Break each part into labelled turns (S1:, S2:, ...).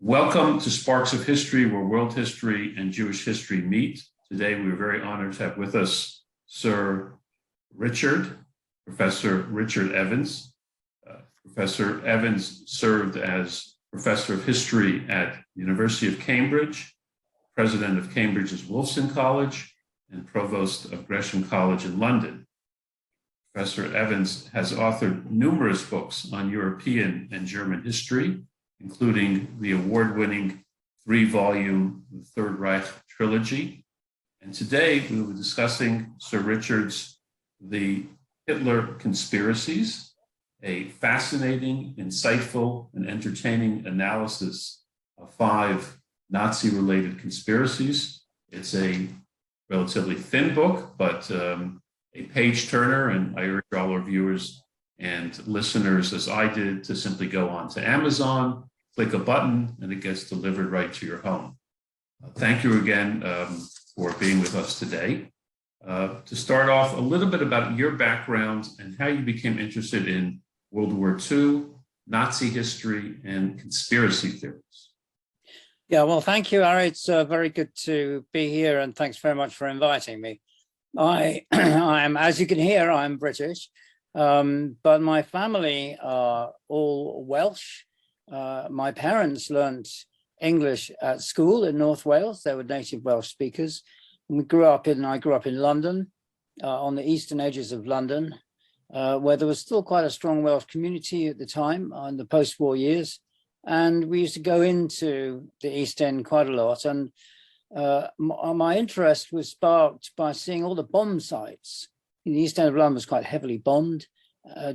S1: Welcome to Sparks of History, where world history and Jewish history meet. Today, we're very honored to have with us Professor Richard Evans. Professor Evans served as Professor of History at the University of Cambridge, President of Cambridge's Wolfson College, and Provost of Gresham College in London. Professor Evans has authored numerous books on European and German history, including the award-winning 3-volume Third Reich trilogy. And today we will be discussing Sir Richard's The Hitler Conspiracies, a fascinating, insightful, and entertaining analysis of 5 Nazi-related conspiracies. It's a relatively thin book, but a page-turner, and I urge all our viewers and listeners, as I did, to simply go on to Amazon, click a button, and it gets delivered right to your home. Thank you again for being with us today. To start off, a little bit about your background and how you became interested in World War II, Nazi history, and conspiracy theories.
S2: Yeah, well, thank you, Ari. It's very good to be here, and thanks very much for inviting me. I am, as you can hear, I'm British, but my family are all Welsh. My parents learned English at school in North Wales. They were native Welsh speakers. And I grew up in London, on the eastern edges of London, where there was still quite a strong Welsh community at the time in the post-war years. And we used to go into the East End quite a lot. And my interest was sparked by seeing all the bomb sites. The East End of London was quite heavily bombed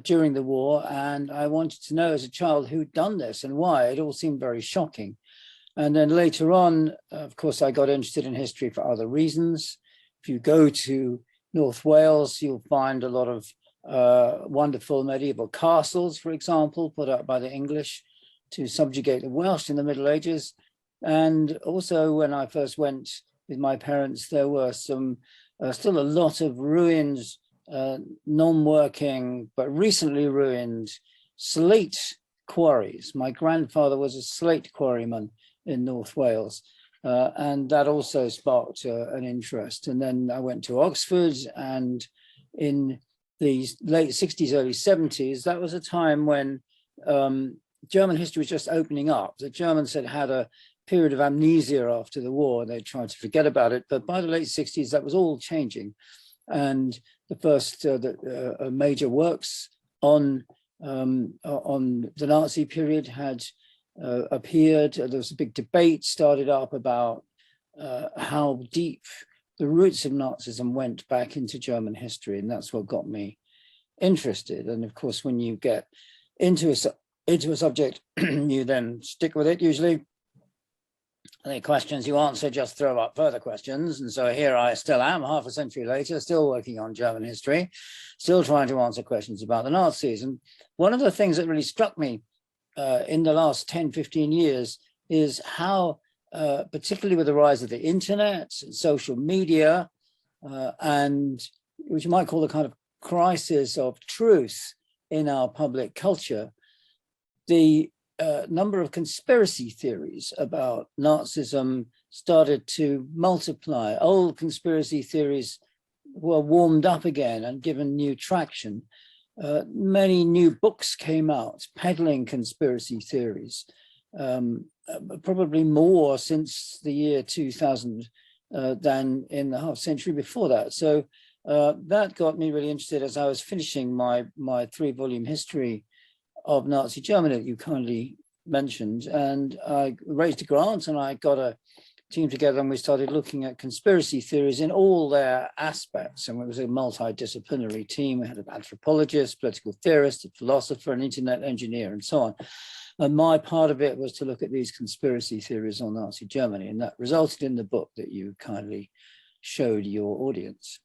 S2: during the war, and I wanted to know as a child who'd done this and why. It all seemed very shocking. And then later on, of course, I got interested in history for other reasons. If you go to North Wales, you'll find a lot of wonderful medieval castles, for example, put up by the English to subjugate the Welsh in the Middle Ages. And also when I first went with my parents, there were still a lot of ruins, non-working, but recently ruined slate quarries. My grandfather was a slate quarryman in North Wales, and that also sparked an interest. And then I went to Oxford, and in the late 60s, early 70s, that was a time when German history was just opening up. The Germans had had a period of amnesia after the war. They tried to forget about it, but by the late 60s, that was all changing. And the first major works on the Nazi period had appeared. There was a big debate started up about how deep the roots of Nazism went back into German history, and that's what got me interested. And of course, when you get into a subject, you then stick with it usually. The questions you answer just throw up further questions. And so here I still am, half a century later, still working on German history, still trying to answer questions about the Nazis. And one of the things that really struck me in the last 10, 15 years is how, particularly with the rise of the internet and social media, and which you might call the kind of crisis of truth in our public culture, the number of conspiracy theories about Nazism started to multiply. Old conspiracy theories were warmed up again and given new traction. Many new books came out peddling conspiracy theories, probably more since the year 2000 than in the half century before that. So that got me really interested as I was finishing my 3-volume history of Nazi Germany that you kindly mentioned. And I raised a grant and I got a team together and we started looking at conspiracy theories in all their aspects. And it was a multidisciplinary team. We had an anthropologist, political theorist, a philosopher, an internet engineer, and so on. And my part of it was to look at these conspiracy theories on Nazi Germany. And that resulted in the book that you kindly showed your audience.